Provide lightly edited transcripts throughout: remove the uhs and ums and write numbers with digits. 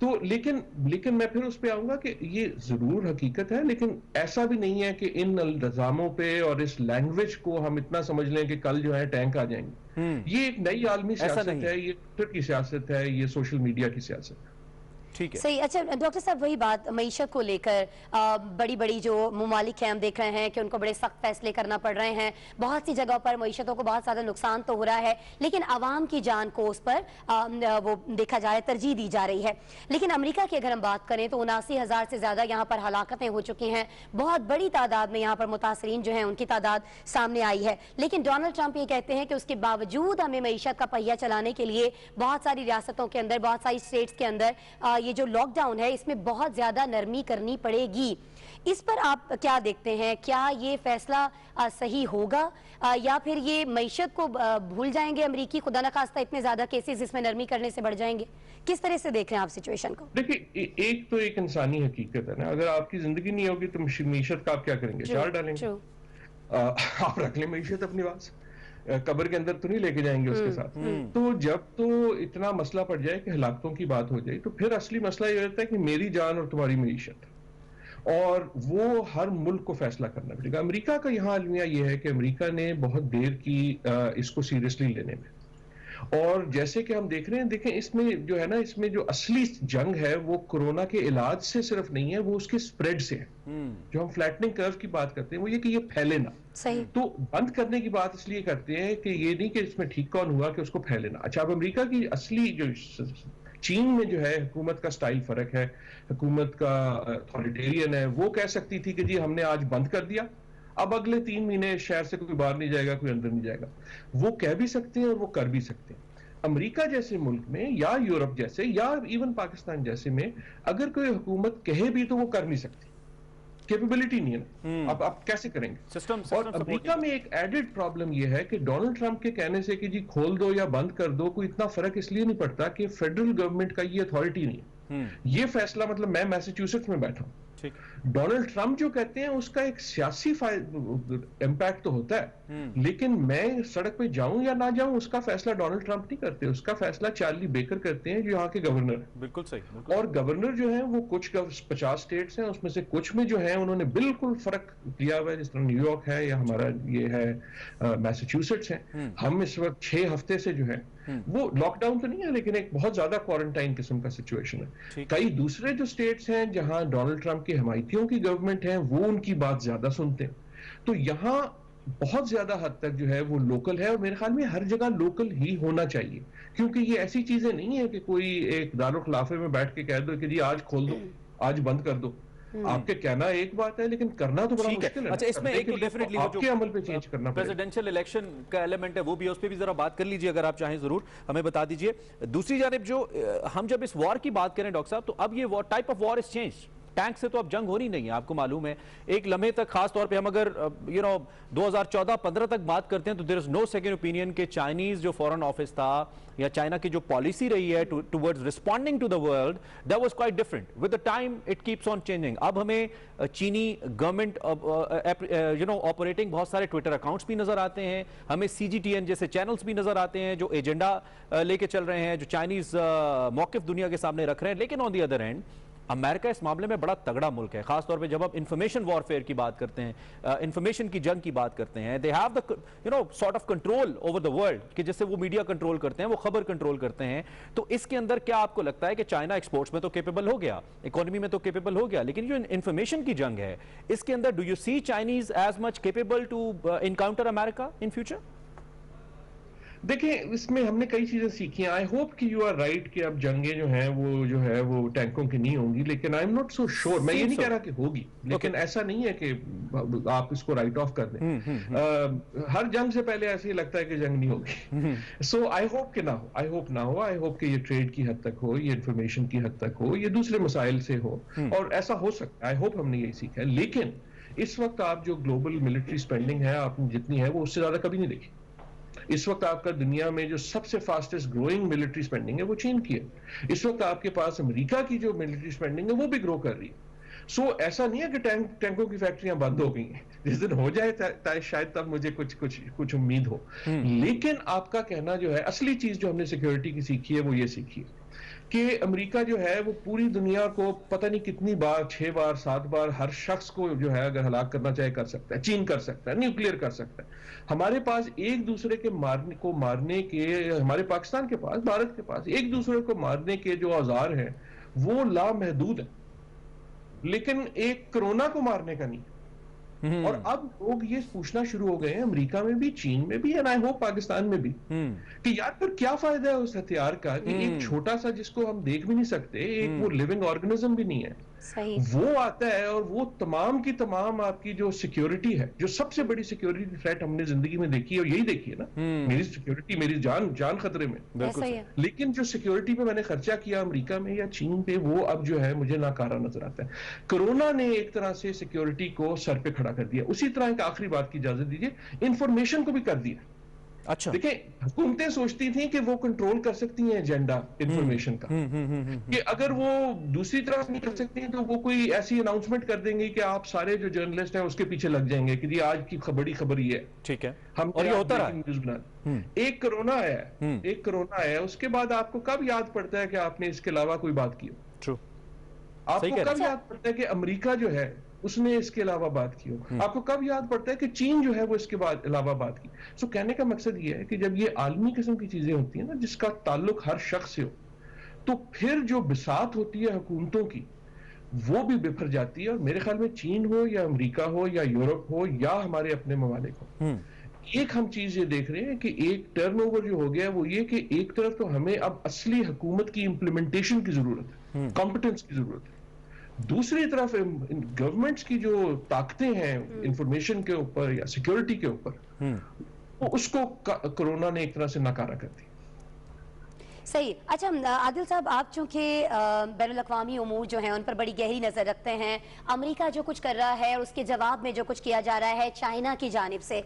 تو لیکن میں پھر اس پہ آؤں گا کہ یہ ضرور حقیقت ہے، لیکن ایسا بھی نہیں ہے کہ ان الزاموں پہ اور اس لینگویج کو ہم اتنا سمجھ لیں کہ کل جو ہے ٹینک آ جائیں گے. یہ ایک نئی عالمی سیاست ہے، یہ ٹویٹر کی سیاست ہے، یہ سوشل میڈیا کی سیاست ہے. ٹھیک ہے صحیح. اچھا ڈاکٹر صاحب، وہی بات معیشت کو لے کر بڑی بڑی جو ممالک ہیں ہم دیکھ رہے ہیں کہ ان کو بڑے سخت فیصلے کرنا پڑ رہے ہیں. بہت سی جگہوں پر معیشتوں کو بہت زیادہ نقصان تو ہو رہا ہے، لیکن عوام کی جان کو اس پر وہ دیکھا جائے ترجیح دی جا رہی ہے. لیکن امریکہ کی اگر ہم بات کریں تو 79,000 سے زیادہ یہاں پر ہلاکتیں ہو چکی ہیں. بہت بڑی تعداد میں یہاں پر متاثرین جو ہیں ان کی تعداد سامنے آئی ہے. لیکن ڈونلڈ ٹرمپ یہ کہتے ہیں کہ اس کے باوجود ہمیں معیشت کا پہیہ چلانے کے لیے بہت ساری ریاستوں کے اندر، بہت ساری اسٹیٹس کے اندر یہ جو لاک ڈاؤن ہے اس میں بہت زیادہ نرمی کرنی پڑے گی. اس پر آپ کیا دیکھتے ہیں؟ کیا یہ فیصلہ صحیح ہوگا یا پھر یہ معیشت کو بھول جائیں گے امریکی، خدا نخواستہ اتنے زیادہ کیسز اس میں نرمی کرنے سے بڑھ جائیں گے؟ کس طرح سے دیکھ رہے ہیں آپ سچویشن کو؟ دیکھیں، ایک تو ایک انسانی حقیقت ہے نا، اگر آپ کی زندگی نہیں ہوگی تو معیشت کا آپ کیا کریں گے؟ چار ڈالیں گے. آپ رکھ لیں معیشت اپنی پاس، قبر کے اندر تو نہیں لے کے جائیں گے اس کے ساتھ. تو جب تو اتنا مسئلہ پڑ جائے کہ ہلاکتوں کی بات ہو جائے تو پھر اصلی مسئلہ یہ ہوتا ہے کہ میری جان اور تمہاری معیشت، اور وہ ہر ملک کو فیصلہ کرنا پڑے گا. امریکہ کا یہاں المیہ یہ ہے کہ امریکہ نے بہت دیر کی اس کو سیریسلی لینے میں، اور جیسے کہ ہم دیکھ رہے ہیں، دیکھیں اس میں جو ہے نا، اس میں جو اصلی جنگ ہے وہ کورونا کے علاج سے صرف نہیں ہے، وہ اس کے سپریڈ سے ہے. جو ہم فلیٹننگ کرو کی بات کرتے ہیں وہ یہ کہ یہ پھیلے نہ. تو بند کرنے کی بات اس لیے کرتے ہیں کہ یہ نہیں کہ اس میں ٹھیک کون ہوا کہ اس کو پھیلے نہ. اچھا، اب امریکہ کی اصلی جو چین میں جو ہے حکومت کا سٹائل فرق ہے، حکومت کا اتھارٹیرین ہے. وہ کہہ سکتی تھی کہ جی ہم نے آج بند کر دیا، اب اگلے 3 مہینے شہر سے کوئی باہر نہیں جائے گا، کوئی اندر نہیں جائے گا. وہ کہہ بھی سکتے ہیں اور وہ کر بھی سکتے ہیں. امریکہ جیسے ملک میں یا یورپ جیسے یا ایون پاکستان جیسے میں اگر کوئی حکومت کہے بھی تو وہ کر نہیں سکتی، کیپیبلٹی نہیں ہے نا. اب آپ کیسے کریں گے؟ اور امریکہ میں ایک ایڈڈ پرابلم یہ ہے کہ ڈونلڈ ٹرمپ کے کہنے سے کہ جی کھول دو یا بند کر دو کوئی اتنا فرق اس لیے نہیں پڑتا کہ فیڈرل گورنمنٹ کا یہ اتھارٹی نہیں ہے. یہ فیصلہ مطلب میں میساچیوسیٹس میں بیٹھا ہوں، ڈونلڈ ٹرمپ جو کہتے ہیں اس کا ایک سیاسی امپیکٹ تو ہوتا ہے، لیکن میں سڑک پہ جاؤں یا نہ جاؤں اس کا فیصلہ ڈونلڈ ٹرمپ نہیں کرتے، اس کا فیصلہ چارلی بیکر کرتے ہیں جو یہاں کے گورنر ہیں. بالکل صحیح. اور گورنر جو ہیں وہ کچھ 50 اسٹیٹس ہیں، اس میں سے کچھ میں جو ہیں انہوں نے بالکل فرق کیا ہوا ہے، جس طرح نیو یارک ہے یا ہمارا یہ ہے میساچیوسیٹس ہیں. ہم اس وقت 6 ہفتے سے جو ہے وہ لاک ڈاؤن تو نہیں ہے لیکن ایک بہت زیادہ کوارنٹائن قسم کا سچویشن ہے. کئی دوسرے جو اسٹیٹس ہیں جہاں ڈونلڈ ٹرمپ کے حمایتیوں کی گورنمنٹ ہے وہ ان کی بات زیادہ سنتے ہیں. تو یہاں بہت زیادہ حد تک جو ہے وہ لوکل ہے، اور میرے خیال میں ہر جگہ لوکل ہی ہونا چاہیے، کیونکہ یہ ایسی چیزیں نہیں ہے کہ کوئی ایک دارالخلافے میں بیٹھ کے کہہ دو کہ جی آج کھول دو، آج بند کر دو. آپ کے کہنا ایک بات ہے لیکن کرنا تو بڑا مشکل ہے. اچھا، اس میں ایک تو ڈیفینیٹلی آپ کے عمل پہ چینج کرنا پڑے گا. پریزیڈنشل الیکشن کا ایلیمنٹ ہے، وہ بھی اس پہ بھی ذرا بات کر لیجئے اگر آپ چاہیں، ضرور ہمیں بتا دیجئے. دوسری جانب جو ہم جب اس وار کی بات کریں ڈاکٹر صاحب، تو اب یہ type of war is change. Tank سے تو اب جنگ ہونی نہیں ہے، آپ کو معلوم ہے. ایک لمحے تک خاص طور پہ ہم اگر 2014-15 تک بات کرتے ہیں تو دیر از نو سیکنڈ اوپینین کہ چائنیز جو فورن آفس تھا یا چائنا کی جو پالیسی رہی ہے towards responding to the world, that was quite different. With the time it keeps on changing. اب ہمیں چینی گورنمنٹ آپریٹنگ بہت سارے ٹویٹر اکاؤنٹس بھی نظر آتے ہیں، ہمیں CGTN جیسے چینلز بھی نظر آتے ہیں جو ایجنڈا لے کے چل رہے ہیں، جو چائنیز موقف دنیا کے سامنے رکھ رہے ہیں. لیکن آن دی ادر اینڈ امریکہ اس معاملے میں بڑا تگڑا ملک ہے، خاص طور پہ جب ہم انفارمیشن وارفیئر کی بات کرتے ہیں، انفارمیشن کی جنگ کی بات کرتے ہیں. They have the sort of control over the world, کہ جس سے وہ میڈیا کنٹرول کرتے ہیں، وہ خبر کنٹرول کرتے ہیں. تو اس کے اندر کیا آپ کو لگتا ہے کہ چائنا ایکسپورٹس میں تو کیپیبل ہو گیا، اکانومی میں تو کیپیبل ہو گیا، لیکن جو انفارمیشن کی جنگ ہے اس کے اندر do you see Chinese as much capable to encounter America in future? دیکھیں اس میں ہم نے کئی چیزیں سیکھی ہیں. آئی ہوپ کہ یو آر رائٹ کہ اب جنگیں جو ہیں وہ ٹینکوں کی نہیں ہوں گی، لیکن I am not so sure. میں یہ نہیں کہہ رہا کہ ہوگی، لیکن ایسا نہیں ہے کہ آپ اس کو رائٹ آف کر دیں. ہر جنگ سے پہلے ایسے ہی لگتا ہے کہ جنگ نہیں ہوگی. سو آئی ہوپ کہ نہ ہو، آئی ہوپ کہ یہ ٹریڈ کی حد تک ہو، یہ انفارمیشن کی حد تک ہو، یہ دوسرے مسائل سے ہو، اور ایسا ہو سکتا ہے. آئی ہوپ ہم نے یہی سیکھا ہے. لیکن اس وقت آپ جو گلوبل ملٹری سپینڈنگ ہے آپ جتنی ہے وہ اس سے زیادہ کبھی نہیں دیکھی. اس وقت آپ کا دنیا میں جو سب سے فاسٹسٹ گروئنگ ملٹری سپینڈنگ ہے وہ چین کی ہے. اس وقت آپ کے پاس امریکہ کی جو ملٹری سپینڈنگ ہے وہ بھی گرو کر رہی ہے. سو ایسا نہیں ہے کہ ٹینکوں کی فیکٹریاں بند ہو گئی ہیں. جس دن ہو جائے شاید تب مجھے کچھ امید ہو. لیکن آپ کا کہنا جو ہے، اصلی چیز جو ہم نے سیکیورٹی کی سیکھی ہے وہ یہ سیکھی ہے کہ امریکہ جو ہے وہ پوری دنیا کو پتہ نہیں کتنی بار 6 بار 7 بار ہر شخص کو جو ہے اگر ہلاک کرنا چاہے کر سکتا ہے. چین کر سکتا ہے, نیوکلیئر کر سکتا ہے. ہمارے پاس ایک دوسرے کے مارنے کے, ہمارے پاکستان کے پاس, بھارت کے پاس ایک دوسرے کو مارنے کے جو اوزار ہیں وہ لامحدود ہیں, لیکن ایک کرونا کو مارنے کا نہیں. اور اب لوگ یہ پوچھنا شروع ہو گئے ہیں امریکہ میں بھی, چین میں بھی, اینڈ آئی ہوپ پاکستان میں بھی, کہ یار پھر کیا فائدہ ہے اس ہتھیار کا کہ ایک چھوٹا سا جس کو ہم دیکھ بھی نہیں سکتے, ایک وہ لیونگ آرگنزم بھی نہیں ہے, وہ آتا ہے اور وہ تمام کی تمام آپ کی جو سیکیورٹی ہے, جو سب سے بڑی سیکیورٹی تھریٹ ہم نے زندگی میں دیکھی ہے, اور یہی دیکھی ہے نا, میری سیکیورٹی, میری جان خطرے میں, لیکن جو سیکیورٹی پہ میں نے خرچہ کیا امریکہ میں یا چین پہ, وہ اب جو ہے مجھے ناکارہ نظر آتا ہے. کرونا نے ایک طرح سے سیکیورٹی کو سر پہ کھڑا کر دیا. اسی طرح ایک آخری بات کی اجازت دیجیے, انفارمیشن کو بھی کر دیا. اچھا دیکھیں حکومتیں سوچتی تھیں کہ وہ کنٹرول کر سکتی ہیں ایجنڈا انفارمیشن کا, کہ اگر وہ دوسری طرف نہیں کر سکتی ہیں تو وہ کوئی ایسی اناؤنسمنٹ کر دیں گے کہ آپ سارے جو جرنلسٹ ہیں اس کے پیچھے لگ جائیں گے کہ جی آج کی بڑی خبر یہ ہے. ٹھیک ہے, ہم اور یہ ہوتا رہا نیوز بنا. ایک کرونا ہے, اس کے بعد آپ کو کب یاد پڑتا ہے کہ آپ نے اس کے علاوہ کوئی بات کی ہو؟ آپ کو کب یاد پڑتا ہے کہ امریکہ جو ہے اس نے اس کے علاوہ بات کی ہو؟ آپ کو کب یاد پڑتا ہے کہ چین جو ہے وہ اس کے علاوہ بات کی؟ سو کہنے کا مقصد یہ ہے کہ جب یہ عالمی قسم کی چیزیں ہوتی ہیں نا جس کا تعلق ہر شخص سے ہو, تو پھر جو بساط ہوتی ہے حکومتوں کی وہ بھی بکھر جاتی ہے. اور میرے خیال میں چین ہو یا امریکہ ہو یا یورپ ہو یا ہمارے اپنے ممالک ہو, ایک ہم چیز یہ دیکھ رہے ہیں کہ ایک ٹرن اوور جو ہو گیا وہ یہ کہ ایک طرف تو ہمیں اب اصلی حکومت کی امپلیمنٹیشن کی ضرورت ہے, کمپٹنس کی ضرورت ہے, دوسری طرف گورنمنٹس کی جو طاقتیں ہیں انفارمیشن کے اوپر یا سیکیورٹی کے اوپر, اس کو کرونا نے ایک طرح سے ناکارہ کر دی. صحیح. اچھا عادل صاحب, آپ چونکہ بین الاقوامی امور جو ہیں ان پر بڑی گہری نظر رکھتے ہیں, امریکہ جو کچھ کر رہا ہے اور اس کے جواب میں جو کچھ کیا جا رہا ہے چائنا کی جانب سے,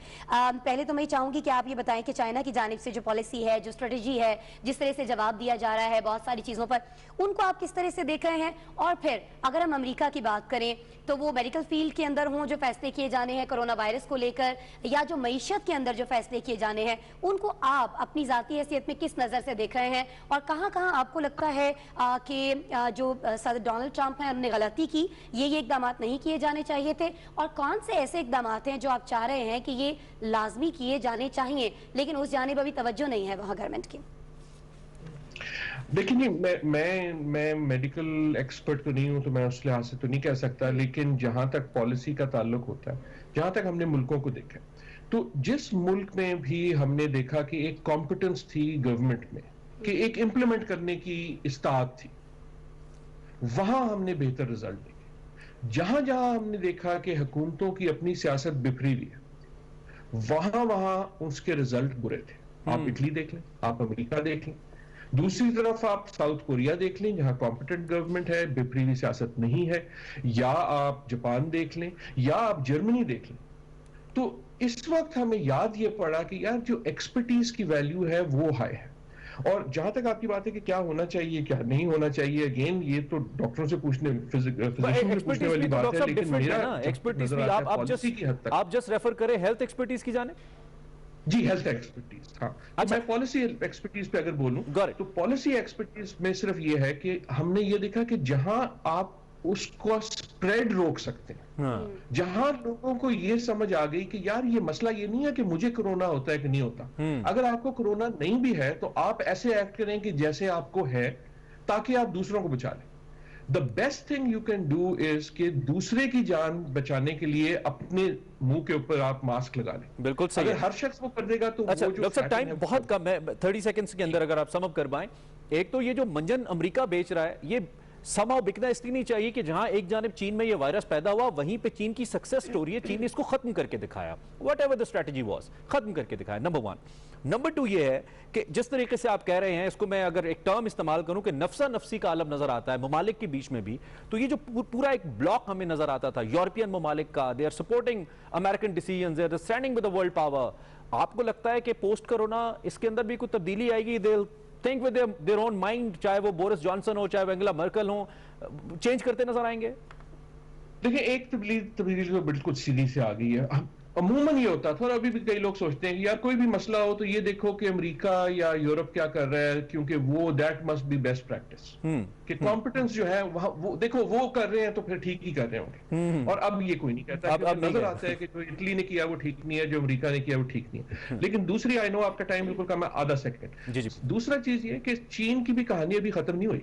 پہلے تو میں چاہوں گی کہ آپ یہ بتائیں کہ چائنا کی جانب سے جو پالیسی ہے, جو اسٹریٹجی ہے, جس طرح سے جواب دیا جا رہا ہے بہت ساری چیزوں پر, ان کو آپ کس طرح سے دیکھ رہے ہیں؟ اور پھر اگر ہم امریکہ کی بات کریں تو وہ میڈیکل فیلڈ کے اندر ہوں جو فیصلے کیے جانے ہیں کرونا وائرس کو لے کر, یا جو معیشت کے اندر جو فیصلے کیے جانے ہیں, ان کو آپ اپنی ذاتی حیثیت میں کس نظر سے دیکھ رہے ہیں؟ اور کہاں کہاں آپ کو لگتا ہے کہ جو صدر ڈونلڈ ٹرمپ ہیں انہوں نے غلطی کی, یہ اقدامات نہیں کیے جانے چاہیے تھے, اور کون سے ایسے اقدامات ہیں جو آپ چاہ رہے ہیں کہ یہ لازمی کیے جانے چاہیے لیکن اس جانب ابھی توجہ نہیں ہے وہاں گورنمنٹ کی؟ دیکھیں میں میڈیکل ایکسپرٹ تو نہیں ہوں تو میں اس لحاظ سے تو نہیں کہہ سکتا, لیکن جہاں تک پالیسی کا تعلق ہوتا ہے, جہاں تک ہم نے ملکوں کو دیکھا, تو جس ملک میں بھی ہم نے دیکھا کہ ایک کمپٹنس تھی گورنمنٹ میں کہ ایک امپلیمنٹ کرنے کی استعداد تھی, وہاں ہم نے بہتر رزلٹ دیکھے. جہاں جہاں ہم نے دیکھا کہ حکومتوں کی اپنی سیاست بکھری ہوئی ہے, وہاں اس کے رزلٹ برے تھے. آپ اٹلی دیکھ لیں, آپ امریکہ دیکھ لیں, دوسری طرف آپ ساؤتھ کوریا دیکھ لیں جہاں کمپیٹنٹ گورنمنٹ ہے, بپری ہوئی سیاست نہیں ہے, یا آپ جاپان دیکھ لیں, یا آپ جرمنی دیکھ لیں. تو اس وقت ہمیں یاد یہ پڑا کہ یار جو ایکسپرٹیز کی ویلیو ہے وہ ہائی ہے. اور جہاں تک آپ کی بات ہے کہ کیا ہونا چاہیے کیا نہیں ہونا چاہیے, اگین یہ تو ڈاکٹروں سے پوچھنے پوچھنے والی بات ہے, لیکن میرا نظر آتا ہے پالیسی کی حد تک. آپ جسٹ ریفر کریں ہیلتھ ایکسپرٹیز کی جانب. جی ہیلتھ ایکسپرٹیز, ہاں میں پالیسی ایکسپرٹیز پہ اگر بولوں تو پالیسی ایکسپرٹیز میں صرف یہ ہے کہ ہم نے یہ دیکھا کہ جہاں آپ اس کو سپریڈ روک سکتے ہیں, جہاں لوگوں کو یہ سمجھ آ گئی کہ یار یہ مسئلہ یہ نہیں ہے کہ مجھے کرونا ہوتا ہے کہ نہیں ہوتا, اگر آپ کو کرونا نہیں بھی ہے تو آپ ایسے ایکٹ کریں کہ جیسے آپ کو ہے تاکہ آپ دوسروں کو بچا لیں. The best thing you can do is کہ دوسرے کی جان بچانے کے لیے اپنے منہ کے اوپر آپ ماسک لگا لیں. بالکل صحیح. اگر ہر شخص وہ کر دے گا تو اچھا ڈاکٹر صاحب ٹائم بہت کم ہے, 30 سیکنڈز کے اندر اگر آپ سم اپ کر پائیں. ایک تو یہ جو منجن امریکہ بیچ رہا ہے یہ سماؤ بکنا اس لیے نہیں چاہیے کہ جہاں ایک جانب چین میں یہ وائرس پیدا ہوا وہیں پہ چین کی سکسس سٹوری ہے, چین نے اس کو ختم کر کے دکھایا, what ever the strategy was, ختم کر کے دکھایا. نمبر 1. نمبر 2 یہ ہے کہ جس طریقے سے آپ کہہ رہے ہیں, اس کو میں اگر ایک ٹرم استعمال کروں کہ نفسا نفسی کا عالم نظر آتا ہے ممالک کے بیچ میں بھی, تو یہ جو پورا ایک بلاک ہمیں نظر آتا تھا یورپین ممالک کا, they are supporting American decisions, they are standing with the world power. آپ کو لگتا ہے کہ پوسٹ کرونا اس کے اندر بھی کوئی تبدیلی آئے گی؟ دے think with their own mind, چاہے وہ بورس جانسن ہو چاہے وہ انگلا مرکل ہوں, چینج کرتے نظر آئیں گے؟ دیکھیں ایک تبدیلی تو بالکل سیدھی سے آ گئی ہے. عموماً یہ ہوتا تھا، اور ابھی بھی کئی لوگ سوچتے ہیں کہ یار کوئی بھی مسئلہ ہو تو یہ دیکھو کہ امریکہ یا یورپ کیا کر رہا ہے، کیونکہ وہ that must be best practice, کہ کمپٹنس جو ہے وہ دیکھو وہ کر رہے ہیں تو پھر ٹھیک ہی کر رہے ہوں گے. اور اب یہ کوئی نہیں کہتا، کیونکہ نظر آتا ہے کہ جو اٹلی نے کیا وہ ٹھیک نہیں ہے، جو امریکہ نے کیا وہ ٹھیک نہیں ہے. لیکن دوسری، آئی نو آپ کا ٹائم بالکل کم ہے، آدھا سیکنڈ. دوسرا چیز یہ کہ چین کی بھی کہانی ابھی ختم نہیں ہوئی.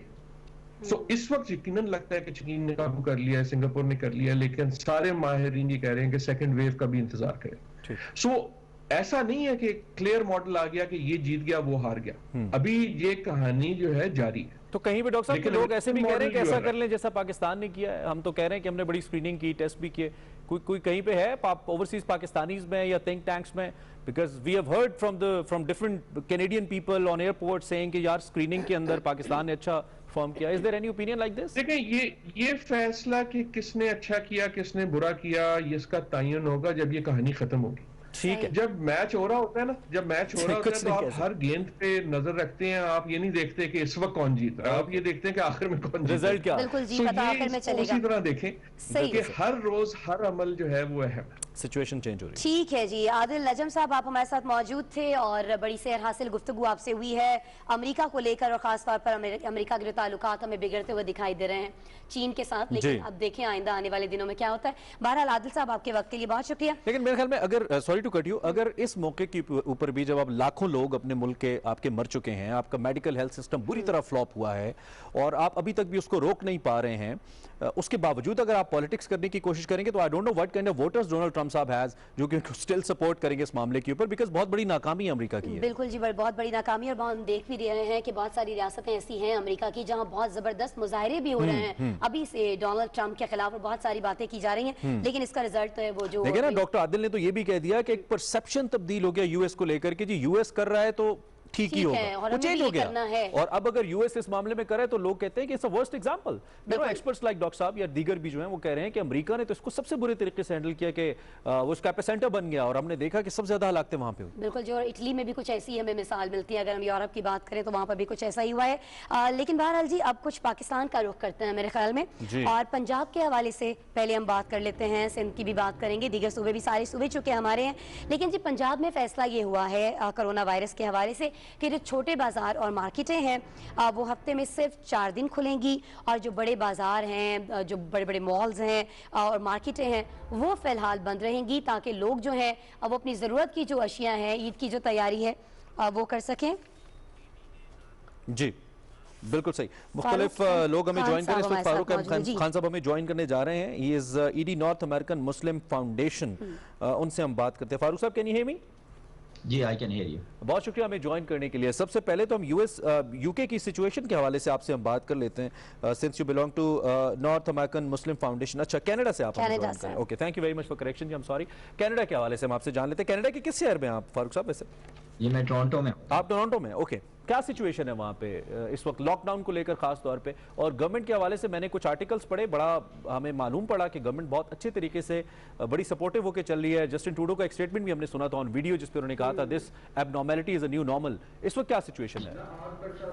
اس وقت یقیناً لگتا ہے کہ چین نے قابو کر لیا ہے، سنگاپور نے کر لیا، لیکن سارے ماہرین یہ کہہ رہے ہیں کہ سیکنڈ ویو کا بھی انتظار کریں. ایسا نہیں ہے کہ کلیئر ماڈل آ گیا کہ یہ جیت گیا وہ ہار گیا، ابھی یہ کہانی جو ہے جاری ہے. تو کہیں بھی ڈاکٹر صاحب لوگ ایسے بھی کہہ رہے ہیں کہ ایسا کر لیں جیسا پاکستان نے کیا ہے. ہم تو کہہ رہے ہیں کہ ہم نے بڑی اسکریننگ کی، ٹیسٹ بھی کیے. کوئی کہیں پہ ہے اوورسیز پاکستانیز میں یا تھنک ٹینکس میں؟ Because we have heard from different Canadian people on airport seeing کہ یار اسکریننگ کے اندر پاکستان نے اچھا فارم کیا. Is there any opinion like this? دیکھیں یہ فیصلہ کہ کس نے اچھا کیا کس نے برا کیا، اس کا تعین ہوگا جب یہ کہانی ختم ہوگی. ٹھیک ہے. جب میچ ہو رہا ہوتا ہے نا، تو آپ ہر گیند پہ نظر رکھتے ہیں، آپ یہ نہیں دیکھتے کہ اس وقت کون جیت رہا ہے، آپ یہ دیکھتے ہیں کہ آخر میں کون جیت رہا ہے. بالکل جی، پتہ آخر میں چلے گا. اسی طرح دیکھیں کہ ہر روز ہر عمل جو ہے وہ اہم ہے. سچویشن چینج ہو رہی ہے. ٹھیک ہے جی. عادل نجم صاحب، آپ ہمارے ساتھ موجود تھے اور بڑی سیر حاصل گفتگو آپ سے ہوئی ہے امریکہ کو لے کر، اور خاص طور پر امریکہ کے تعلقات ہمیں بگڑتے ہوئے دکھائی دے رہے ہیں چین کے ساتھ. لیکن اب دیکھیں آئندہ آنے والے دنوں میں کیا ہوتا ہے. بہرحال عادل صاحب، آپ کے وقت کے لیے بہت شکریہ. لیکن میرے خیال میں اگر سوری ٹو کٹ یو، اگر اس موقع کے اوپر بھی جب آپ لاکھوں لوگ اپنے ملک کے آپ کے مر چکے ہیں، آپ کا میڈیکل ہیلتھ سسٹم بری طرح فلاپ ہوا ہے اور آپ ابھی تک بھی اس کو روک نہیں پا رہے ہیں، اس کے باوجود اگر آپ پالیٹکس کرنے کی کوشش کریں گے تو I don't know what kind of voters Donald Trump صاحب ہیز، جو کہ اسٹل سپورٹ کریں گے اس معاملے کے اوپر، بیکاز بہت بڑی ناکامی امریکہ کی ہے. بالکل جی، بہت بڑی ناکامی. اور ہم دیکھ بھی رہے ہیں کہ بہت ساری ریاستیں ایسی ہیں امریکہ کی جہاں بہت زبردست مظاہرے بھی ہو رہے ہیں ابھی سے ڈونلڈ ٹرمپ کے خلاف، اور بہت ساری باتیں کی جا رہی ہیں، لیکن اس کا رزلٹ تو ہے وہ جو دیکھیں نا. ڈاکٹر عادل نے تو یہ بھی کہہ دیا کہ ایک پرسپشن تبدیل ہو گیا یو ایس کو لے کر کہ جی یو ایس کر رہا ہے تو ٹھیک ہی ہوگا، وہ چینج ہو گیا. اور اب اگر یو ایس اس معاملے میں کرے تو لوگ کہتے ہیں کہ it's a worst example. Experts like doctor صاحب یا دیگر بھی جو ہیں وہ کہہ رہے ہیں کہ امریکہ نے تو اس کو سب سے برے طریقے سے ہینڈل کیا کہ وہ اس کا ایپی سینٹر بن گیا، اور ہم نے دیکھا کہ سب سے زیادہ ہلاکتیں وہاں پہ ہوئی. بالکل جو اٹلی میں بھی کچھ ایسی ہمیں مثال ملتی ہے. اگر ہم یورپ کی بات کریں تو وہاں پر بھی کچھ ایسا ہی ہوا ہے. لیکن بہرحال جی اب کچھ پاکستان کا رخ کرتے ہیں میرے خیال میں، اور پنجاب کے حوالے سے پہلے ہم بات کر لیتے ہیں. سندھ کی بھی بات کریں گے، دیگر صوبے بھی سارے صوبے چکے ہمارے ہیں. لیکن جی پنجاب میں فیصلہ یہ ہوا ہے کرونا وائرس کے حوالے سے کہ جو چھوٹے بازار اور مارکیٹیں ہیں وہ ہفتے میں صرف 4 دن کھلیں گی، اور جو بڑے بازار ہیں، جو بڑے بڑے مالز ہیں اور مارکیٹیں ہیں وہ فی الحال بند رہیں گی، تاکہ لوگ جو ہیں وہ اپنی ضرورت کی جو اشیاء ہیں، عید کی جو تیاری ہے وہ کر سکیں. جی بالکل صحیح. مختلف لوگ ہمیں جوائن کریں. اس وقت فاروق خان صاحب ہمیں جوائن کرنے جا رہے ہیں. He is ED North American Muslim Foundation. ان سے ہم بات کرتے ہیں. فاروق صاحب کین یو ہیئر می؟ جی آئی کین ہیئر یو. بہت شکریہ ہمیں جوائن کرنے کے لیے. سب سے پہلے تو ہم یو کے کی سچویشن کے حوالے سے آپ سے ہم بات کر لیتے ہیں. Since you belong to North American Muslim Foundation. اچھا کینیڈا سے آپ ہمیں جوائن کریں. Okay thank you very much for correction. جی ہم سوری. کینیڈا کے حوالے سے ہم آپ سے جان لیتے ہیں. کینیڈا کے کس شہر میں آپ فاروق صاحب ویسے؟ جی میں ٹورنٹو میں. آپ ٹورنٹو میں. اوکے کیا سچویشن ہے وہاں پہ اس وقت لاک ڈاؤن کو لے کر خاص طور پہ؟ اور گورنمنٹ کے حوالے سے میں نے کچھ آرٹیکلز پڑھے، بڑا ہمیں معلوم پڑا کہ گورنمنٹ بہت اچھے طریقے سے بڑی سپورٹیو ہو کے چل رہی ہے. جسٹن ٹروڈو کا ایک اسٹیٹمنٹ بھی ہم نے سنا تھا آن ویڈیو جس پہ انہوں نے کہا تھا this abnormality is a new normal. اس وقت کیا سچویشن ہے؟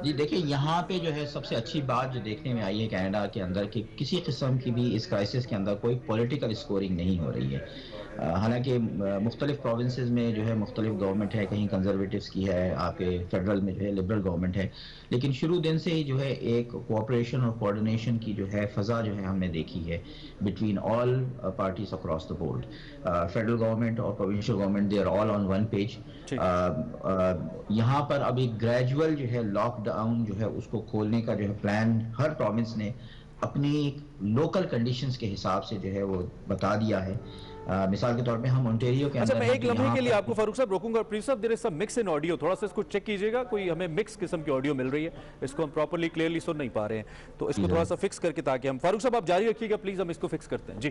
جی دیکھیں یہاں پہ جو ہے سب سے اچھی بات جو دیکھنے میں آئی ہے کینیڈا کے اندر کہ کسی قسم کی بھی اس کرائسس کے اندر کوئی پولیٹیکل اسکورنگ نہیں ہو رہی ہے. حالانکہ مختلف پروونسز میں جو ہے مختلف گورنمنٹ ہے، کہیں کنزرویٹیوز کی ہے، آپ کے فیڈرل میں جو ہے لبرل گورنمنٹ ہے، لیکن شروع دن سے ہی جو ہے ایک کوآپریشن اور کوآرڈینیشن کی جو ہے فضا جو ہے ہم نے دیکھی ہے between all parties across the board. Federal government اور provincial government they are all on one page. یہاں پر ابھی گریجول جو ہے لاک ڈاؤن جو ہے اس کو کھولنے کا جو ہے پلان ہر پروونس نے اپنی لوکل کنڈیشنز کے حساب سے جو ہے وہ بتا دیا ہے. مثال کے طور پہ ہم اونٹیریو کے اندر میں ایک لمحے کے لیے آپ کو فاروق صاحب روکوں گا. پلیز صاحب دیر از سم مکس ان آڈیو، تھوڑا سا اس کو چیک کیجیے گا. کوئی ہمیں مکس قسم کی آڈیو مل رہی ہے، اس کو ہم پراپرلی کلیئرلی سن نہیں پا رہے ہیں، تو اس کو تھوڑا سا فکس کر کے تاکہ ہم فاروق صاحب آپ جاری رکھیے گا پلیز، ہم اس کو فکس کرتے ہیں. جی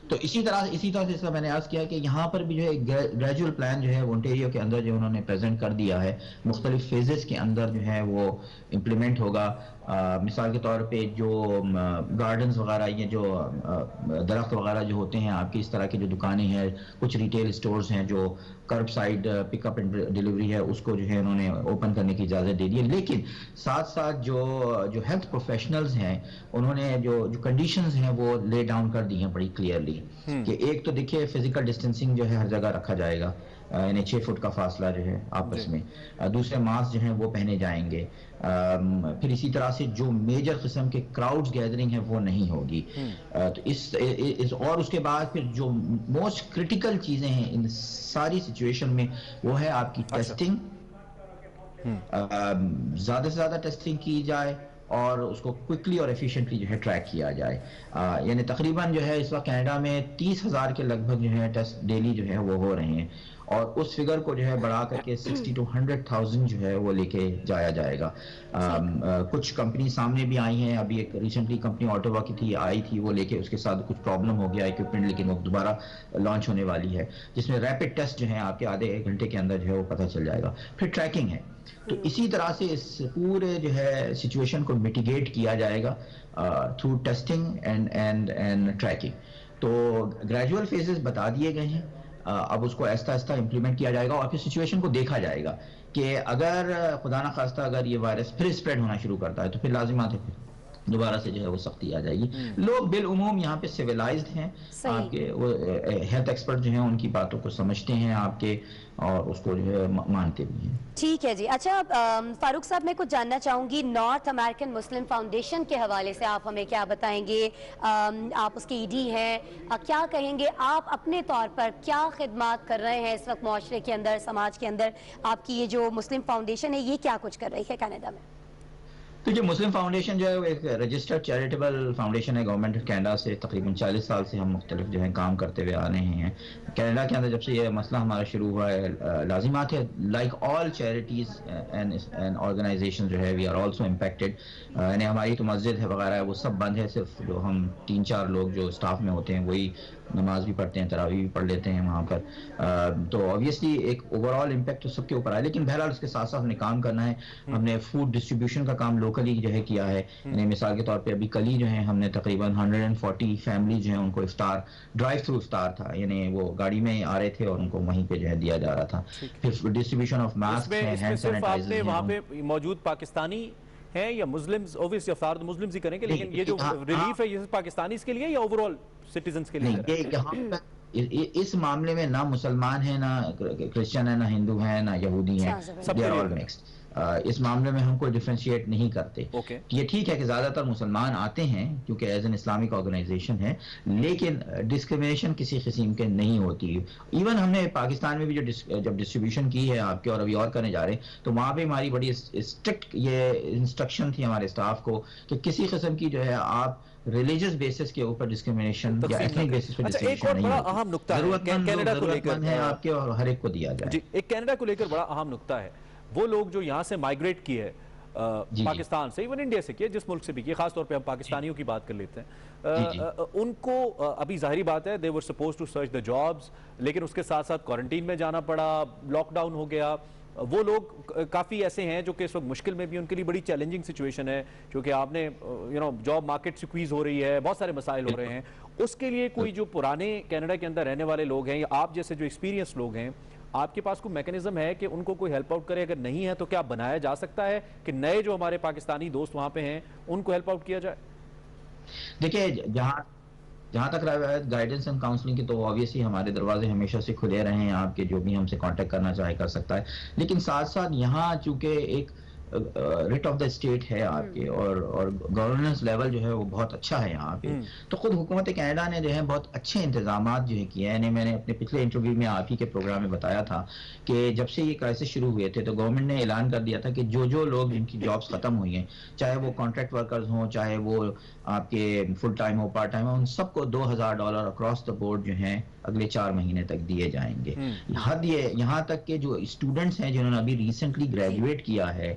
تو اسی طرح سے میں نے عرض کیا کہ یہاں پر بھی جو ہے گریجول پلان جو ہے اونٹیریو کے اندر جو انہوں نے پریزنٹ کر دیا ہے، مختلف فیزز کے اندر جو ہے وہ امپلیمنٹ ہوگا. مثال کے طور پہ جو گارڈنز وغیرہ، یہ جو درخت وغیرہ جو ہوتے ہیں آپ کی، اس طرح کی جو دکانیں ہیں، کچھ ریٹیل سٹورز ہیں جو curbside pick up and delivery ہے، اس کو جو ہے انہوں نے اوپن کرنے کی اجازت دے دی ہے. لیکن ساتھ ساتھ جو ہیلتھ پروفیشنلز ہیں انہوں نے جو کنڈیشنز ہیں وہ لے ڈاؤن کر دی ہیں بڑی کلیئرلی، کہ ایک تو دیکھیے فزیکل ڈسٹینسنگ جو ہے ہر جگہ رکھا جائے گا، یعنی 6 فٹ کا فاصلہ جو ہے آپس میں، دوسرے ماسک جو ہیں وہ پہنے جائیں گے، پھر اسی طرح سے جو میجر قسم کے کراؤڈز گیدرنگ ہے وہ نہیں ہوگی. تو اور اس کے بعد پھر جو موسٹ کرٹیکل چیزیں ہیں ان ساری سچویشن میں وہ ہے آپ کی ٹیسٹنگ. زیادہ سے زیادہ ٹیسٹنگ کی جائے اور اس کو کوئکلی اور ایفیشینٹلی جو ہے ٹریک کیا جائے. یعنی تقریباً جو ہے اس وقت کینیڈا میں 30,000 کے لگ بھگ جو ہے ٹیسٹ ڈیلی جو ہے وہ ہو رہے ہیں، اور اس فگر کو جو ہے بڑھا کر کے 60 to 100,000 جو ہے وہ لے کے جایا جائے گا. کچھ کمپنی سامنے بھی آئی ہیں، ابھی ایک ریسنٹلی کمپنی آٹووا کی تھی، آئی تھی وہ لے کے، اس کے ساتھ کچھ پرابلم ہو گیا اکوپمنٹ، لیکن وہ دوبارہ لانچ ہونے والی ہے، جس میں ریپڈ ٹیسٹ جو ہیں آپ کے آدھے 1 گھنٹے کے اندر جو ہے وہ پتہ چل جائے گا. پھر ٹریکنگ ہے. تو اسی طرح سے اس پورے جو ہے سچویشن کو میٹیگیٹ کیا جائے گا تھرو ٹیسٹنگ اینڈ ٹریکنگ. تو گریجول فیزز بتا دیے گئے ہیں، اب اس کو آہستہ آہستہ امپلیمنٹ کیا جائے گا، اور پھر سچویشن کو دیکھا جائے گا کہ اگر خدا نخواستہ اگر یہ وائرس پھر اسپریڈ ہونا شروع کرتا ہے تو پھر لازمات ہے پھر دوبارہ سے جو ہے وہ سختی آ جائے گی. لوگ بالعموم یہاں پہ سویلائزڈ ہیں، آپ کے ہیلتھ ایکسپرٹ جو ہیں ان کی باتوں کو سمجھتے ہیں آپ کے، اور اس کو جو ہے مانتے بھی ہیں. ٹھیک ہے جی. اچھا فاروق صاحب، میں کچھ جاننا چاہوں گی نارتھ امریکن مسلم فاؤنڈیشن کے حوالے سے آپ ہمیں کیا بتائیں گے؟ آپ اس کے ایڈی ہیں، کیا کہیں گے آپ اپنے طور پر کیا خدمات کر رہے ہیں اس وقت معاشرے کے اندر، سماج کے اندر؟ آپ کی یہ جو مسلم فاؤنڈیشن ہے یہ کیا کچھ کر رہی ہے کینیڈا میں؟ تو جو مسلم فاؤنڈیشن جو ہے وہ ایک رجسٹرڈ چیریٹیبل فاؤنڈیشن ہے گورنمنٹ آف کینیڈا سے. تقریباً 40 سال سے ہم مختلف جو ہے کام کرتے ہوئے آ رہے ہیں. کینیڈا کے اندر جب سے یہ مسئلہ ہمارا شروع ہوا ہے، لازمات ہے like all charities and organization جو ہے وی آر آلسو امپیکٹڈ. یعنی ہماری تو مسجد ہے وغیرہ ہے وہ سب بند ہے، صرف جو ہم 3-4 لوگ جو اسٹاف میں ہوتے ہیں وہی نماز بھی پڑھتے ہیں، تراویح بھی پڑھ لیتے ہیں وہاں پر. تو آبویسلی ایک اوور آل امپیکٹ تو سب کے اوپر آئے، لیکن بہرحال اس کے ساتھ ساتھ ہم نے کام کرنا ہے. ہم نے فوڈ ڈسٹریبیوشن کا کام لوکلی جو ہے کیا ہے. یعنی مثال کے طور پہ ابھی کل ہی جو ہے ہم نے تقریباً 140 فیملی جو ہیں ان کو افطار، ڈرائیو تھرو افطار تھا، یعنی وہ گاڑی میں آ رہے تھے اور ان کو وہیں پہ جو ہے دیا جا رہا تھا. پھر ڈسٹریبیوشن آف ماسک ہے، ہینڈ سینیٹائزر ہیں. وہاں پہ موجود پاکستانی ہیں یا مسلمز؟ اوبویسلی افطار تو مسلمز ہی کریں گے، لیکن یہ جو ریلیف ہے یہ پاکستانیز کے لیے یا اوور آل سٹیزنز کے لیے؟ اس معاملے میں نہ مسلمان ہیں، نہ کرسچن ہیں، نہ ہندو ہیں، نہ یہودی ہیں، دے آر آل مکسڈ. اس معاملے میں ہم کوئی ڈیفرینشیٹ نہیں کرتے. یہ ٹھیک ہے کہ زیادہ تر مسلمان آتے ہیں کیونکہ ایز این اسلامک آرگنائزیشن ہے، لیکن ڈسکریمنیشن کسی قسم کے نہیں ہوتی. ایون ہم نے پاکستان میں بھی جب ڈسٹریبیوشن کی ہے آپ کے، اور ابھی اور کرنے جا رہے ہیں، تو وہاں پہ ہماری بڑی اسٹرکٹ یہ انسٹرکشن تھی ہمارے اسٹاف کو کہ کسی قسم کی جو ہے آپ ریلیجس بیسس کے اوپر ڈسکریمنیشن یا ایتھنک بیسس پہ ڈسکریمنیشن نہیں ہوتی. اہم نقطہ ضرورت ہے آپ کے اور ہر ایک کو دیا جائے. جی، ایک کینیڈا کو لے کر بڑا اہم نقطہ ہے، وہ لوگ جو یہاں سے مائگریٹ کیے پاکستان سے، ایون انڈیا سے کیے، جس ملک سے بھی کیے، خاص طور پہ ہم پاکستانیوں کی بات کر لیتے ہیں، ان کو ابھی ظاہری بات ہے they were supposed to search the jobs، لیکن اس کے ساتھ ساتھ کوارنٹین میں جانا پڑا، لاک ڈاؤن ہو گیا. وہ لوگ کافی ایسے ہیں جو کہ اس وقت مشکل میں بھی، ان کے لیے بڑی چیلنجنگ سچویشن ہے، کیونکہ آپ نے جاب مارکیٹ سکویز ہو رہی ہے، بہت سارے مسائل ہو رہے ہیں. اس کے لیے کوئی جو پرانے کینیڈا کے اندر رہنے والے لوگ ہیں یا آپ جیسے جو ایکسپیرینس لوگ ہیں، آپ کے پاس کوئی میکنزم ہے کہ ان کو کوئی ہیلپ آؤٹ کرے؟ اگر نہیں ہے تو کیا بنایا جا سکتا ہے کہ نئے جو ہمارے پاکستانی دوست وہاں پہ ہیں ان کو ہیلپ آؤٹ کیا جائے؟ دیکھیں، جہاں تک گائیڈنس اینڈ کاؤنسلنگ کی، تو آبویسلی ہمارے دروازے ہمیشہ سے کھلے رہے ہیں. آپ کے جو بھی ہم سے کانٹیکٹ کرنا چاہے کر سکتا ہے. لیکن ساتھ ساتھ یہاں چونکہ ایک ریٹ آف دا اسٹیٹ ہے آپ کے، اور گورننس لیول جو ہے وہ بہت اچھا ہے یہاں پہ، تو خود حکومت کینیڈا نے جو ہے بہت اچھے انتظامات جو ہے کیے ہیں. میں نے اپنے پچھلے انٹرویو میں آپ ہی کے پروگرام میں بتایا تھا کہ جب سے یہ کرائسس شروع ہوئے تھے تو گورنمنٹ نے اعلان کر دیا تھا کہ جو لوگ جن کی جابس ختم ہوئی ہیں، چاہے وہ کانٹریکٹ ورکرز ہوں، چاہے وہ آپ کے فل ٹائم ہو، پارٹ ٹائم ہو، ان سب کو $2,000 اکراس دا بورڈ جو ہیں اگلے 4 مہینے تک دیے جائیں گے. حد یہ یہاں تک کہ جو اسٹوڈنٹس ہیں جنہوں نے ابھی ریسنٹلی گریجویٹ کیا ہے،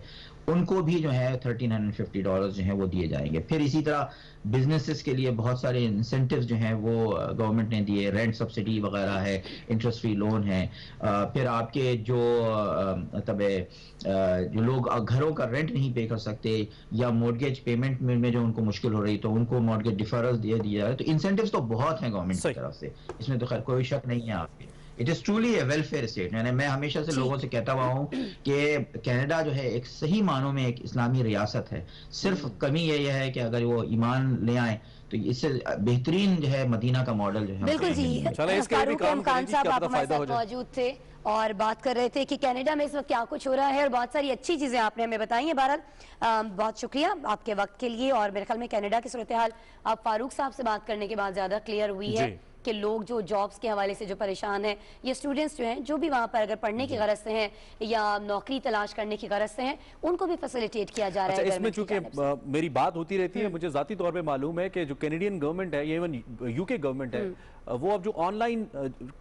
ان کو بھی جو ہے $1,350 جو ہیں وہ دیے جائیں گے. پھر اسی طرح بزنسز کے لیے بہت سارے انسینٹیوز جو ہیں وہ گورنمنٹ نے دیے, رینٹ سبسڈی وغیرہ ہے, انٹرسٹ فری لون ہے. پھر آپ کے جو مطلب جو لوگ گھروں کا رینٹ نہیں پے کر سکتے یا مورگیج پیمنٹ میں جو ان کو مشکل ہو رہی, تو ان کو مورگیج ڈیفرل دیا جا رہا ہے. تو انسینٹیوز تو بہت ہیں گورنمنٹ کی طرف سے, اس میں تو خیر کوئی شک نہیں ہے آپ کے. It is truly a welfare state. میں ہمیشہ سے لوگوں سے کہتا ہوا ہوں کہ کینیڈا جو ہے ایک صحیح معنوں میں ایک اسلامی ریاست ہے. صرف کمی یہ ہے کہ اگر وہ ایمان لے آئیں تو اس سے بہترین جو ہے مدینہ کا ماڈل جو ہے. بالکل جی, فاروق امکان صاحب آپ ہمارے ساتھ موجود تھے اور بات کر رہے تھے کہ کینیڈا میں اس وقت کیا کچھ ہو رہا ہے, اور بہت ساری اچھی چیزیں آپ نے ہمیں بتائی ہیں. بہرحال بہت شکریہ آپ کے وقت کے لیے, اور میرے خیال میں کینیڈا کی صورتحال اب فاروق صاحب سے بات کرنے کے بعد زیادہ کلیئر ہوئی ہے کہ لوگ جو جابز کے حوالے سے جو پریشان ہیں, یہ اسٹوڈنٹس جو ہیں جو بھی وہاں پر اگر پڑھنے کی غرض سے ہیں یا نوکری تلاش کرنے کی غرض سے ہیں, ان کو بھی فیسیلیٹیٹ کیا جا رہا ہے. اس میں چونکہ میری بات ہوتی رہتی ہے, مجھے ذاتی طور پہ معلوم ہے کہ جو کینیڈین گورنمنٹ ہے, یہ ایون یو کے گورنمنٹ ہے, وہ اب جو آن لائن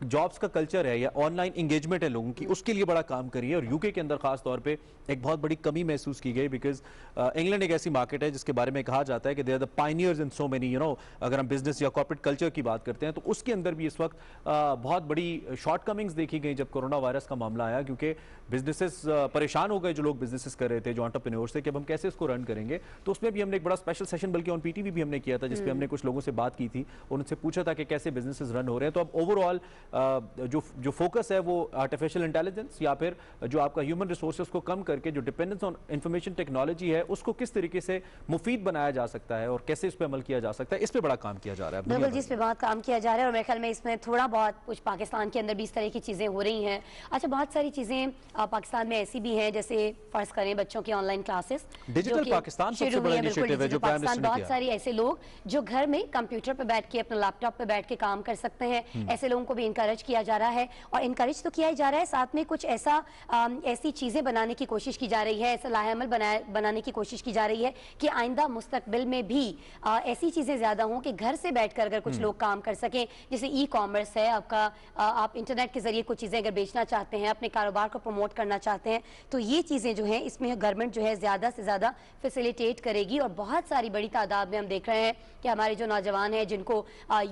جابز کا کلچر ہے یا آن لائن انگیجمنٹ ہے لوگوں کی, اس کے لیے بڑا کام کری ہے. اور یو کے اندر خاص طور پہ ایک بہت بڑی کمی محسوس کی گئی, بیکاز انگلینڈ ایک ایسی مارکیٹ ہے جس کے بارے میں کہا جاتا ہے کہ they are the pioneers in so many, اگر ہم بزنس یا کارپوریٹ کلچر کی بات کرتے ہیں تو اس کے اندر بھی اس وقت بہت بڑی شارٹ کمنگز دیکھی گئی جب کورونا وائرس کا معاملہ آیا, کیونکہ بزنسز پریشان ہو گئے, جو لوگ بزنسز کر رہے تھے, جو انٹرپرینورز تھے, کہ اب ہم کیسے اس کو رن کریں گے. تو اس میں بھی ہم نے ایک بڑا اسپیشل سیشن بلکہ آن پی ٹی وی بھی ہم نے کیا تھا, جس پہ ہم نے کچھ لوگوں سے بات کی تھی اور ان سے پوچھا تھا کہ کیسے بزنسز رن ہو رہے ہیں. تو اب اوور آل جو فوکس ہے وہ آرٹیفیشل انٹیلیجنس یا پھر جو آپ کا ہیومن ریسورسز کو کم کر کے جو ڈپینڈنس آن انفارمیشن ٹیکنالوجی ہے اس کو کس طریقے سے مفید بنایا جا سکتا ہے اور کیسے اس پہ عمل کیا جا سکتا ہے, اس پہ بڑا کام کیا جا رہا ہے. بالکل جی, اس پہ بہت کام کیا جا رہا ہے, اور میرے خیال میں اس میں تھوڑا بہت کچھ پاکستان کے اندر بھی اس طرح کی چیزیں ہو رہی ہیں. اچھا, بہت ساری چیزیں پاکستان میں ایسی بھی ہیں, جیسے فرض کریں بچوں کی online classes, digital Pakistan سب سے بڑا انیشیٹو ہے جو پرائم منسٹر نے کیا. بہت ساری ایسے لوگ جو گھر میں کمپیوٹر پہ بیٹھ کے اپنے لیپ ٹاپ پہ بیٹھ کے کام کر سکتے ہیں, ایسے لوگوں کو بھی انکریج کیا جا رہا ہے. اور انکریج تو کیا ہی جا رہا ہے, ساتھ میں کچھ ایسی چیزیں بنانے کی کوشش کی جا رہی ہے, ایسا لاہ عمل بنانے کی کوشش کی جا رہی ہے کہ آئندہ مستقبل میں بھی ایسی چیزیں زیادہ ہوں کہ گھر سے بیٹھ کر اگر کچھ لوگ کام کر سکیں, جیسے ای کامرس ہے آپ کا, آپ انٹرنیٹ کے ذریعے کچھ چیزیں اگر بیچنا چاہتے ہیں, اپنے کاروبار کو پروموٹ کرنا چاہتے ہیں, تو یہ چیزیں جو ہیں اس میں گورنمنٹ جو ہے زیادہ سے زیادہ فیسیلیٹیٹ کرے گی. اور بہت ساری بڑی تعداد میں ہم دیکھ رہے ہیں کہ ہمارے جو نوجوان ہیں جن کو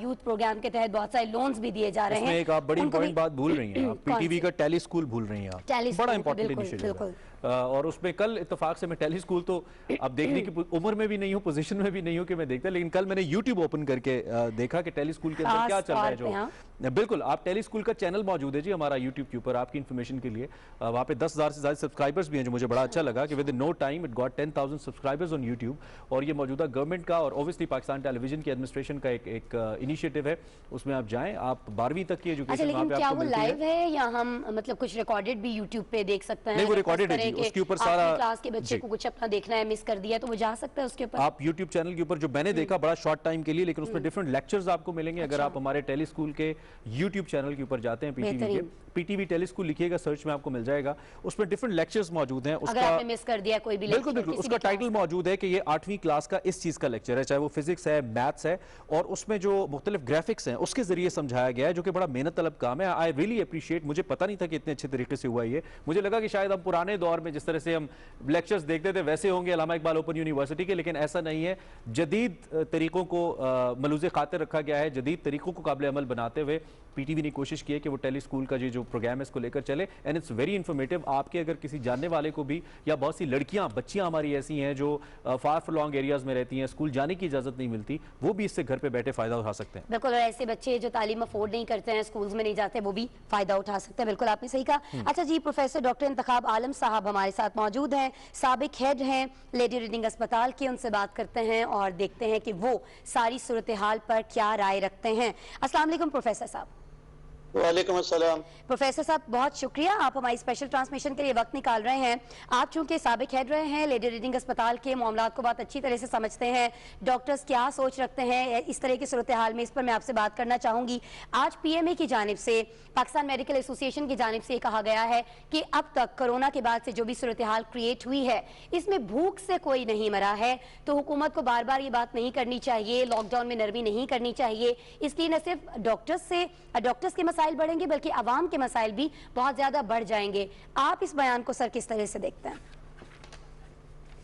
یوتھ پروگرام کے تحت بہت سارے لونز بھی دیے جا رہے ہیں. ایک آپ بڑی امپورٹنٹ بات بھول رہی ہیں, آپ پی ٹی وی کا ٹیلی اسکول بھول رہی ہیں آپ, بڑا امپورٹنٹ انیشیٹو ہے. اور اس میں کل اتفاق سے میں ٹیلی اسکول تو اب دیکھنے کی عمر میں بھی نہیں ہوں, پوزیشن میں بھی نہیں ہوں کہ میں دیکھتا, لیکن کل میں نے یوٹیوب اوپن کر کے دیکھا کہ ٹیلی اسکول کے اندر کیا چل رہا ہے. جو بالکل آپ ٹیلی اسکول کا چینل موجود ہے جی ہمارا یوٹیوب کے اوپر, آپ کی انفارمیشن کے لیے. وہاں پہ 10,000 سے زیادہ سبسکرائبرز بھی ہیں, جو مجھے بڑا اچھا لگا کہ within no time it got 10,000 subscribers on YouTube. اور یہ موجودہ گورنمنٹ کا اور اوبویسلی پاکستان ٹیلی ویژن کی ایڈمنسٹریشن کا ایک انیشیٹو ہے. اس میں آپ جائیں, آپ 12ویں تک کی ایجوکیشن وہاں پہ آپ کو ملتی ہے. لیکن کیا وہ لائیو ہے یا ہم مطلب کچھ ریکارڈڈ بھی یوٹیوب پہ دیکھ سکتے ہیں؟ نہیں, وہ ریکارڈڈ ہے جی, اس کے اوپر سارا کلاس کے بچے کو کچھ اپنا دیکھنا ہے, مس کر دیا تو وہ جا سکتا ہے اس کے اوپر. آپ یوٹیوب چینل کے اوپر جو میں نے دیکھا بڑا شارٹ ٹائم کے لیے, لیکن اس میں ڈیفرنٹ لیکچرز آپ کو ملیں گے. اگر آپ ہمارے ٹیلی اسکول کے یوٹیوب چینل کے اوپر جاتے ہیں, پی ٹی وی ٹیلی اسکول لکھیے گا سرچ میں آپ کو مل جائے گا, اس میں ڈیفرنٹ لیکچرز موجود ہیں. اگر آپ نے مس کر دیا کوئی بھی لیکچر, بالکل اس کا ٹائٹل موجود ہے کہ یہ 8ویں کلاس کا اس چیز کا لیکچر ہے, چاہے وہ فزکس ہے, میتھس ہے, اور اس میں جو مختلف گرافکس ہیں اس کے ذریعے سمجھایا گیا ہے, جو کہ بڑا محنت طلب کام ہے. آئی ریئلی اپریشیٹ, مجھے پتا نہیں تھا کہ اتنے اچھے طریقے سے ہوا یہ. مجھے لگا کہ شاید ہم پرانے دور میں جس طرح سے ہم لیکچرز دیکھتے تھے ویسے ہوں گے علامہ اقبال اوپن یونیورسٹی کے, لیکن ایسا نہیں ہے. جدید طریقوں کو ملوز خاطر رکھا گیا ہے, جدید طریقوں کو قابل عمل بناتے ہوئے پی ٹی وی نے کوشش کی ہے کہ وہ ٹیلی اسکول کا جو پروگرام ہے اس کو لے کر چلے. And it's very informative. آپ کے اگر کسی جاننے والے کو بھی, یا بہت سی لڑکیاں بچیاں ہماری ایسی ہیں جو فار فلانگ ایریاز میں رہتی ہیں, اسکول جانے کی اجازت نہیں ملتی, وہ بھی اس سے گھر پہ بیٹھے فائدہ اٹھا سکتے ہیں. بالکل, اور ایسے بچے جو تعلیم افورڈ نہیں کرتے ہیں, اسکولز میں نہیں جاتے, وہ بھی فائدہ اٹھا سکتے ہیں. بالکل آپ نے صحیح کہا. اچھا جی, پروفیسر ڈاکٹر انتخاب عالم صاحب ہمارے ساتھ موجود ہیں, سابق ہیڈ ہیں لیڈی ریڈنگ اسپتال کے. ان سے بات کرتے ہیں اور دیکھتے ہیں کہ وہ ساری صورتحال پر کیا رائے رکھتے ہیں. السلام علیکم پروفیسر صاحب. وعلیکم السلام. پروفیسر صاحب بہت شکریہ, آپ ہماری اسپیشل ٹرانسمیشن کے لیے وقت نکال رہے ہیں. آپ چونکہ سابق ہیڈ رہے ہیں, لیڈی ریڈنگ اسپتال کے معاملات کو بہت اچھی طرح سے سمجھتے ہیں, ڈاکٹرز کیا سوچ رکھتے ہیں اس طرح کی صورتحال میں, اس پر میں آپ سے بات کرنا چاہوں گی. آج پی ایم اے کی جانب سے, پاکستان میڈیکل ایسوسی ایشن کی جانب سے یہ کہا گیا ہے کہ اب تک کرونا کے بعد سے جو بھی صورتحال کریٹ ہوئی ہے اس میں بھوک سے کوئی نہیں مرا ہے, تو حکومت کو بار بار یہ بات نہیں کرنی چاہیے, لاک ڈاؤن میں نرمی نہیں کرنی چاہیے. اس لیے نہ صرف ڈاکٹرز کے مسائل بڑھیں گے بلکہ عوام کے مسائل بھی بہت زیادہ بڑھ جائیں گے. آپ اس بیان کو سر کس طرح سے دیکھتے ہیں؟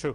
True.